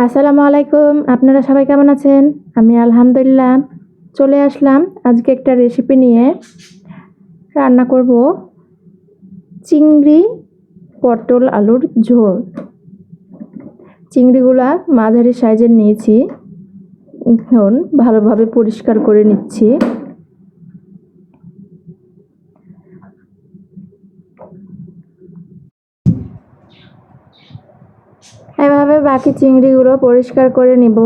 আসসালামু আলাইকুম। আপনারা সবাই কেমন আছেন? আমি আলহামদুলিল্লাহ চলে আসলাম আজকে একটা রেসিপি নিয়ে। রান্না করব চিংড়ি পটল আলুর ঝোল। চিংড়িগুলা মাঝারি সাইজের নিয়েছি। এখন ভালোভাবে পরিষ্কার করে নিচ্ছি। এভাবে বাকি চিংড়িগুলো পরিষ্কার করে নিব।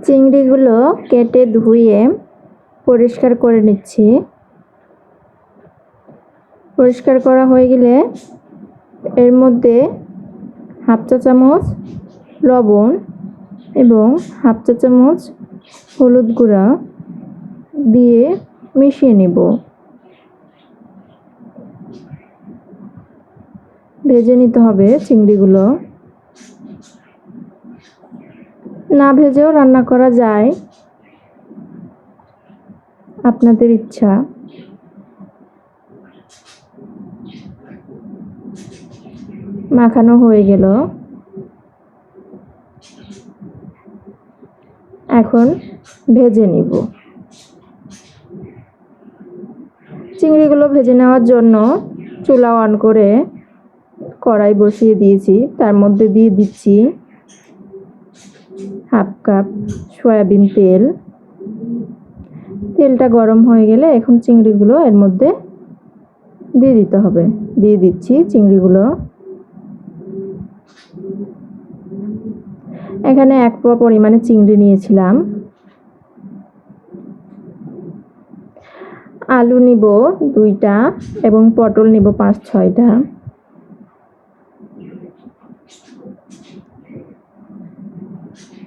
চিংড়িগুলো কেটে ধুয়ে পরিষ্কার করে নিচ্ছি। পরিষ্কার করা হয়ে গেলে এর মধ্যে হাফ চা চামচ লবণ এবং হাফ চা চামচ হলুদ গুঁড়া দিয়ে মিশিয়ে নিব। ভেজে নিতে হবে চিংড়িগুলো। না ভেজেও রান্না করা যায়, আপনাদের ইচ্ছা। মাখানো হয়ে গেল। এখন ভেজে নিব। চিংড়িগুলো ভেজে নেওয়ার জন্য চুলা অন করে কড়াই বসিয়ে দিয়েছি। তার মধ্যে দিয়ে দিচ্ছি হাফ কাপ সয়াবিন তেল। তেলটা গরম হয়ে গেলে এখন চিংড়িগুলো এর মধ্যে দিয়ে দিতে হবে। দিয়ে দিচ্ছি চিংড়িগুলো। এখানে 1 পোয়া পরিমাণে চিংড়ি নিয়েছিলাম। আলু নিব 2টা এবং পটল নিব 5-6টা।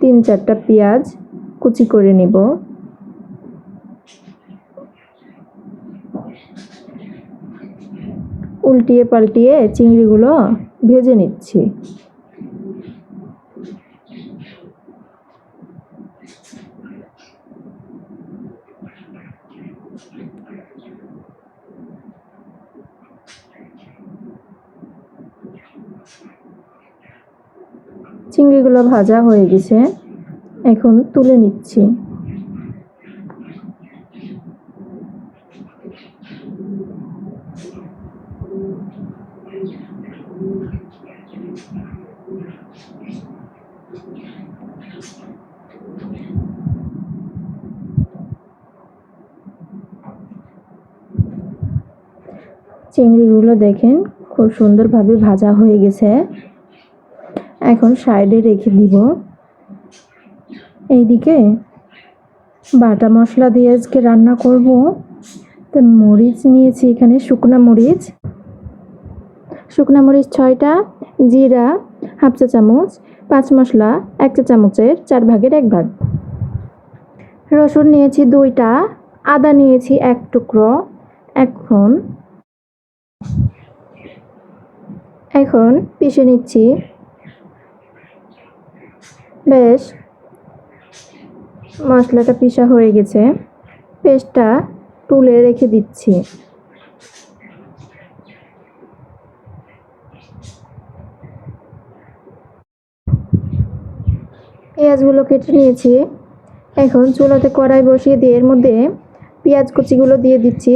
তিন 4টা পেঁয়াজ কুচি করে নিব। উল্টিয়ে পাল্টিয়ে চিংড়িগুলো ভেজে নিচ্ছি। চিংড়িগুলো ভাজা হয়ে গেছে, এখন তুলে নিচ্ছি। চিংড়িগুলো দেখেন খুব সুন্দরভাবে ভাজা হয়ে গেছে। এখন সাইডে রেখে দিব। এইদিকে বাটা মশলা দিয়ে আজকে রান্না করব। তো মরিচ নিয়েছি এখানে শুকনা মরিচ। 6টা, জিরা হাফ চা চামচ, 5 মশলা 1 চা চামচের 4 ভাগের 1 ভাগ। রসুন নিয়েছি 2টা, আদা নিয়েছি 1 টুকরো। এখন পিষে নিচ্ছি। বেশ মশলাটা পিষা হয়ে গেছে। পেস্টটা তুলে রেখে দিচ্ছি। পেঁয়াজগুলো কেটে নিয়েছি। এখন চুলাতে কড়াই বসিয়ে দিয়ে এর মধ্যে পেঁয়াজ কুচিগুলো দিয়ে দিচ্ছি।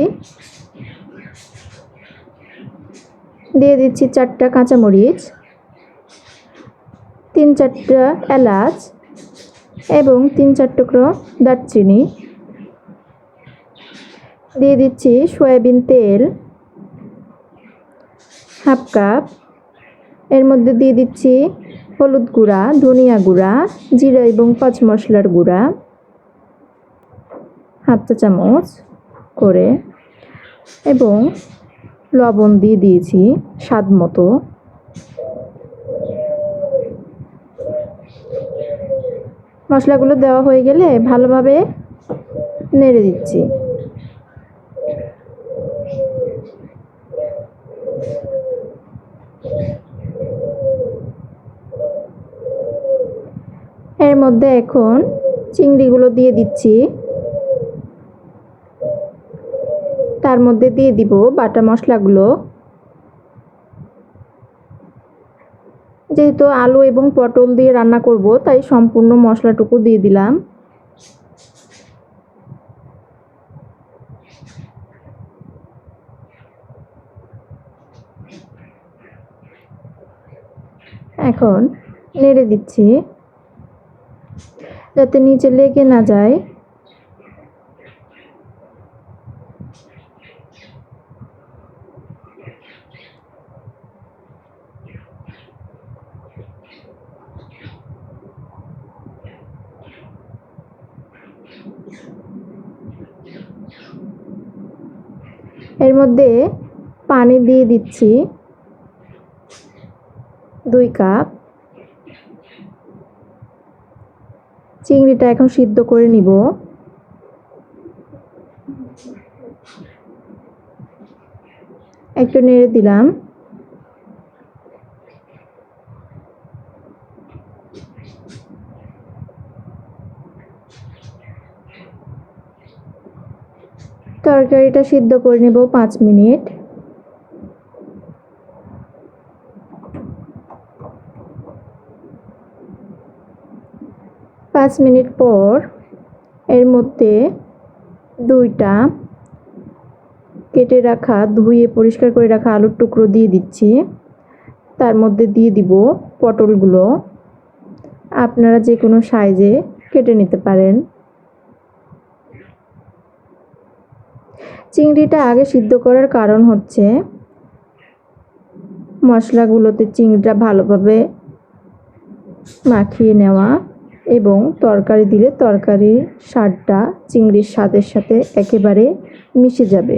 দিয়ে দিচ্ছি 4টা কাঁচামরিচ, 3-4টা এলাচ এবং 3-4 টুকরো দারচিনি। দিয়ে দিচ্ছি সয়াবিন তেল হাফ কাপ। এর মধ্যে দিয়ে দিচ্ছি হলুদ গুঁড়া, ধনিয়া গুঁড়া, জিরা এবং 5 মশলার গুঁড়া হাফ চা চামচ করে এবং লবণ দিয়ে দিয়েছি স্বাদ মতো। মশলাগুলো দেওয়া হয়ে গেলে ভালোভাবে নেড়ে দিচ্ছি। এর মধ্যে এখন চিংড়িগুলো দিয়ে দিচ্ছি। তার মধ্যে দিয়ে দিব বাটা মশলাগুলো। যেহেতু আলু এবং পটল দিয়ে রান্না করব, তাই সম্পূর্ণ মশলাটুকু দিয়ে দিলাম। এখন নেড়ে দিচ্ছি যাতে নিচে লেগে না যায়। এর মধ্যে পানি দিয়ে দিচ্ছি 2 কাপ। চিংড়িটা এখন সিদ্ধ করে নিব। একটু নেড়ে দিলাম। তরকারিটা সিদ্ধ করে নেব 5 মিনিট। পাঁচ মিনিট পর এর মধ্যে 2টা কেটে রাখা, ধুয়ে পরিষ্কার করে রাখা আলুর টুকরো দিয়ে দিচ্ছি। তার মধ্যে দিয়ে দিব পটলগুলো। আপনারা যে কোনো সাইজে কেটে নিতে পারেন। চিংড়িটা আগে সিদ্ধ করার কারণ হচ্ছে মশলাগুলোতে চিংড়িটা ভালোভাবে মাখিয়ে নেওয়া এবং তরকারি দিলে তরকারির স্বাদটা চিংড়ির স্বাদের সাথে একেবারে মিশে যাবে।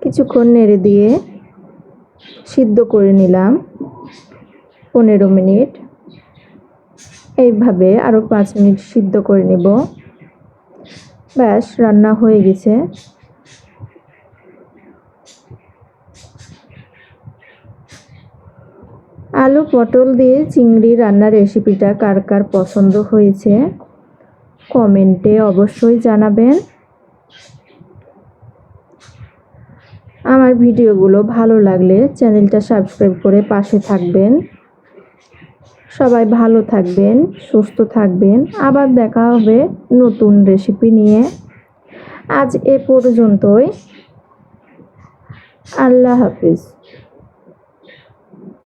কিছুক্ষণ নেড়ে দিয়ে সিদ্ধ করে নিলাম 15 মিনিট। এইভাবে আরও 5 মিনিট সিদ্ধ করে নেব। ব্যাস, রান্না হয়ে গেছে। আলু পটল দিয়ে চিংড়ি রান্নার রেসিপিটা কার কার পছন্দ হয়েছে কমেন্টে অবশ্যই জানাবেন। আমার ভিডিওগুলো ভালো লাগলে চ্যানেলটা সাবস্ক্রাইব করে পাশে থাকবেন। সবাই ভালো থাকবেন, সুস্থ থাকবেন। আবার দেখা হবে নতুন রেসিপি নিয়ে। আজ এ পর্যন্তই। আল্লাহ হাফিজ।